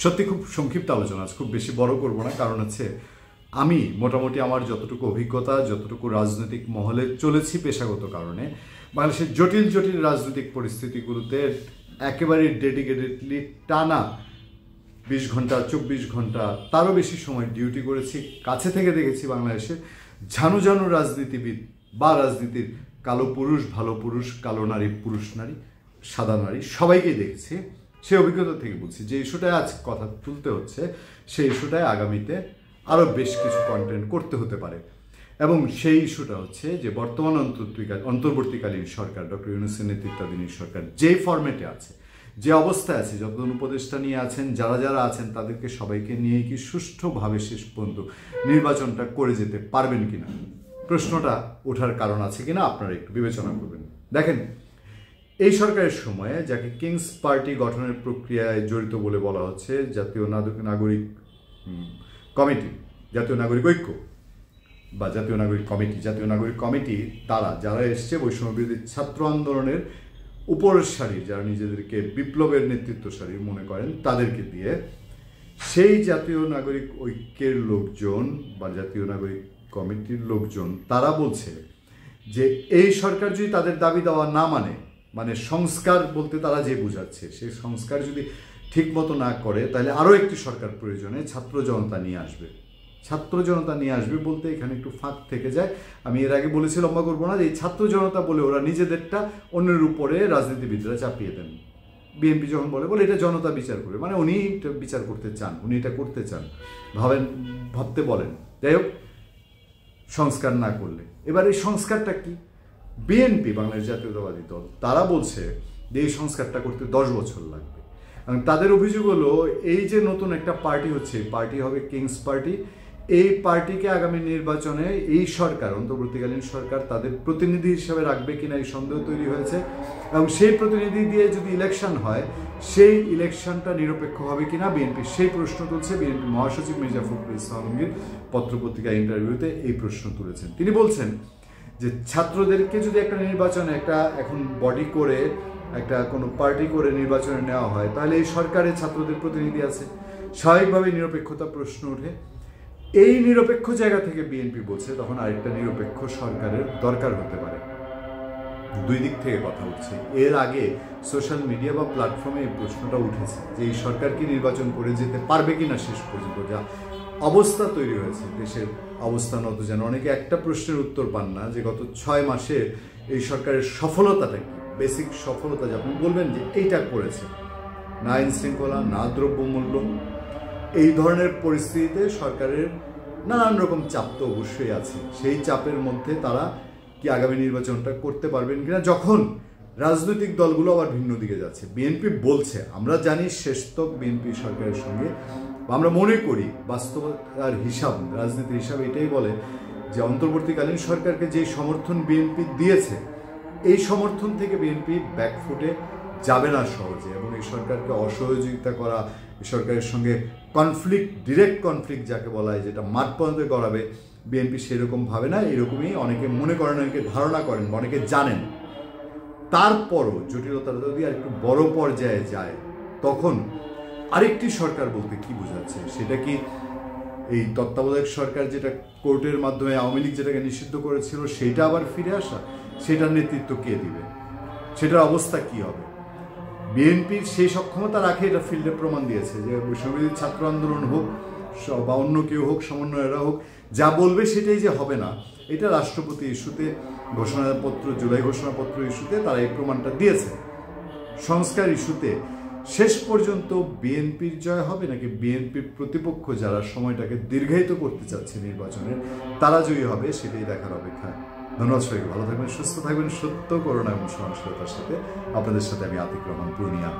সত্যি খুব সংক্ষিপ্ত আলোচনা, খুব বেশি বড় করব না, কারণ হচ্ছে আমি মোটামুটি আমার যতটুকু অভিজ্ঞতা, যতটুকু রাজনৈতিক মহলে চলেছি পেশাগত কারণে, বাংলাদেশের জটিল জটিল রাজনৈতিক পরিস্থিতিগুলোতে একেবারে ডেডিকেটেডলি টানা 20 ঘন্টা 24 ঘন্টা তারও বেশি সময় ডিউটি করেছি। কাছে থেকে দেখেছি বাংলাদেশে ঝানু ঝানু রাজনীতিবিদ বা রাজনীতির কালো পুরুষ, ভালো পুরুষ, কালো নারী, পুরুষ নারী, সাদা নারী, সবাইকেই দেখেছি। সেই অভিজ্ঞতা থেকে বলছি যে ইস্যুটায় আজ কথা তুলতে হচ্ছে, সেই ইস্যুটায় আগামীতে আরও বেশ কিছু কন্টেন্ট করতে হতে পারে। এবং সেই ইস্যুটা হচ্ছে যে বর্তমান অন্তর্বর্তীকালীন সরকার, ডক্টর ইউনূসের নেতৃত্বাধীন সরকার যে ফরম্যাটে আছে, যে অবস্থায় আছে, যতজন উপদেষ্টা নিয়ে আছেন, যারা যারা আছেন, তাদেরকে সবাইকে নিয়ে কি সুষ্ঠুভাবে শেষ পর্যন্ত নির্বাচনটা করে যেতে পারবেন কিনা, প্রশ্নটা ওঠার কারণ আছে কিনা আপনারা একটু বিবেচনা করবেন। দেখেন, এই সরকারের সময়ে যাকে কিংস পার্টি গঠনের প্রক্রিয়ায় জড়িত বলে বলা হচ্ছে, জাতীয় নাগরিক কমিটি, জাতীয় নাগরিক ঐক্য বা জাতীয় নাগরিক কমিটি, তারা যারা এসছে বৈষম্যবিরোধী ছাত্র আন্দোলনের উপরের সারি, যারা নিজেদেরকে বিপ্লবের নেতৃত্ব সারি মনে করেন, তাদেরকে দিয়ে সেই জাতীয় নাগরিক ঐক্যের লোকজন বা জাতীয় নাগরিক কমিটির লোকজন তারা বলছে যে এই সরকার যদি তাদের দাবি দেওয়া না মানে সংস্কার বলতে তারা যে বোঝাচ্ছে, সেই সংস্কার যদি ঠিক মতো না করে, তাহলে আরও একটি সরকার প্রয়োজনে ছাত্র জনতা নিয়ে আসবে। ছাত্র জনতা নিয়ে আসবে বলতে এখানে একটু ফাঁক থেকে যায়। আমি এর আগে বলেছি, লম্বা করবো না, যে এই ছাত্র জনতা বলে ওরা নিজেদেরটা অন্যের উপরে রাজনীতিবিদরা চাপিয়ে দেন। বিএনপি যখন বলে এটা জনতা বিচার করবে, মানে উনি এটা বিচার করতে চান, উনি এটা করতে চান, ভাবতে বলেন। যাই হোক, সংস্কার না করলে এবার এই সংস্কারটা কি? বিএনপি, বাংলাদেশ জাতীয়তাবাদী দল, তারা বলছে যে এই সংস্কারটা করতে 10 বছর লাগবে। এবং তাদের অভিযোগ হলো এই যে নতুন একটা পার্টি হচ্ছে, পার্টি হবে কিংস পার্টি, এই পার্টিকে আগামী নির্বাচনে এই সরকার, অন্তর্বর্তীকালীন সরকার, তাদের প্রতিনিধি হিসেবে রাখবে কিনা এই সন্দেহ তৈরি হয়েছে। এবং সেই প্রতিনিধি দিয়ে যদি ইলেকশন হয়, সেই ইলেকশনটা নিরপেক্ষ হবে কিনা বিএনপি সেই প্রশ্ন তুলছে। বিএনপি মহাসচিব মির্জা ফখরুল ইসলাম আলমগীর পত্রপত্রিকা ইন্টারভিউতে এই প্রশ্ন তুলেছেন। তিনি বলছেন যে ছাত্রদেরকে যদি একটা নির্বাচনে একটা এখন বডি করে একটা কোনো পার্টি করে নির্বাচনে নেওয়া হয়, তাহলে এই সরকারের ছাত্রদের প্রতিনিধি আছে, স্বাভাবিকভাবে নিরপেক্ষতা প্রশ্ন ওঠে। এই নিরপেক্ষ জায়গা থেকে বিএনপি বলছে তখন আরেকটা নিরপেক্ষ সরকারের দরকার হতে পারে। দুই দিক থেকে কথা উঠছে। এর আগে সোশ্যাল মিডিয়া বা প্ল্যাটফর্মে এই প্রশ্নটা উঠেছে যে এই সরকার কি নির্বাচন করে যেতে পারবে কিনা শেষ পর্যন্ত। যা অবস্থা তৈরি হয়েছে দেশের অবস্থান, অত যেন অনেকে একটা প্রশ্নের উত্তর পান না যে গত 6 মাসে এই সরকারের সফলতাটা কি, বেসিক সফলতা যে আপনি বলবেন যে এইটা করেছে, না আইন শৃঙ্খলা, না দ্রব্যমূল্য, এই ধরনের পরিস্থিতিতে সরকারের নানান রকম চাপ তো অবশ্যই আছে। সেই চাপের মধ্যে তারা কি আগামী নির্বাচনটা করতে পারবেন কিনা, যখন রাজনৈতিক দলগুলো আবার ভিন্ন দিকে যাচ্ছে। বিএনপি বলছে, আমরা জানি শেষতক বিএনপি সরকারের সঙ্গে, আমরা মনে করি বাস্তবতার হিসাব, রাজনীতির হিসাব এটাই বলে যে অন্তর্বর্তীকালীন সরকারকে যে সমর্থন বিএনপি দিয়েছে, এই সমর্থন থেকে বিএনপি ব্যাকফুটে যাবে না সহজে। এবং এই সরকারকে অসহযোগিতা করা, এই সরকারের সঙ্গে ডিরেক্ট কনফ্লিক্ট যাকে বলা হয়, যেটা মাঠ পর্যন্ত গড়াবে, বিএনপি সেরকম ভাবে না। এরকমই অনেকে মনে করেন, অনেকে ধারণা করেন, অনেকে জানেন। তারপরও জটিলতা যদি আর একটু বড় পর্যায়ে যায়, তখন আরেকটি সরকার বলতে কি বোঝাচ্ছে? সেটা কি এই তত্ত্বাবধায়ক সরকার, যেটা কোর্টের মাধ্যমে আওয়ামী লীগ যেটাকে নিষিদ্ধ করেছিল, সেটা আবার ফিরে আসা? সেটার নেতৃত্ব কে দিবে? সেটার অবস্থা কি হবে? বিএনপির সেই সক্ষমতা রাখে, এটা ফিল্ডে প্রমাণ দিয়েছে যে বৈষম্যবিরোধী ছাত্র আন্দোলন হোক বা অন্য কেউ হোক, সমন্বয়রা হোক, যা বলবে সেটাই যে হবে না, এটা রাষ্ট্রপতি ইস্যুতে, ঘোষণাপত্র, জুলাই ঘোষণাপত্র ইস্যুতে তারা এই প্রমাণটা দিয়েছে। সংস্কার ইস্যুতে শেষ পর্যন্ত বিএনপির জয় হবে নাকি বিএনপির প্রতিপক্ষ যারা সময়টাকে দীর্ঘায়িত করতে চাচ্ছে নির্বাচনের, তারা জয়ী হবে, সেটাই দেখার অপেক্ষায়। ধন্যবাদ সবাইকে, ভালো থাকবেন, সুস্থ থাকবেন, সত্য, করুণা এবং সহনশীলতার সাথে। আপনাদের সাথে আমি আতিক রহমান, পূর্ণিয়া।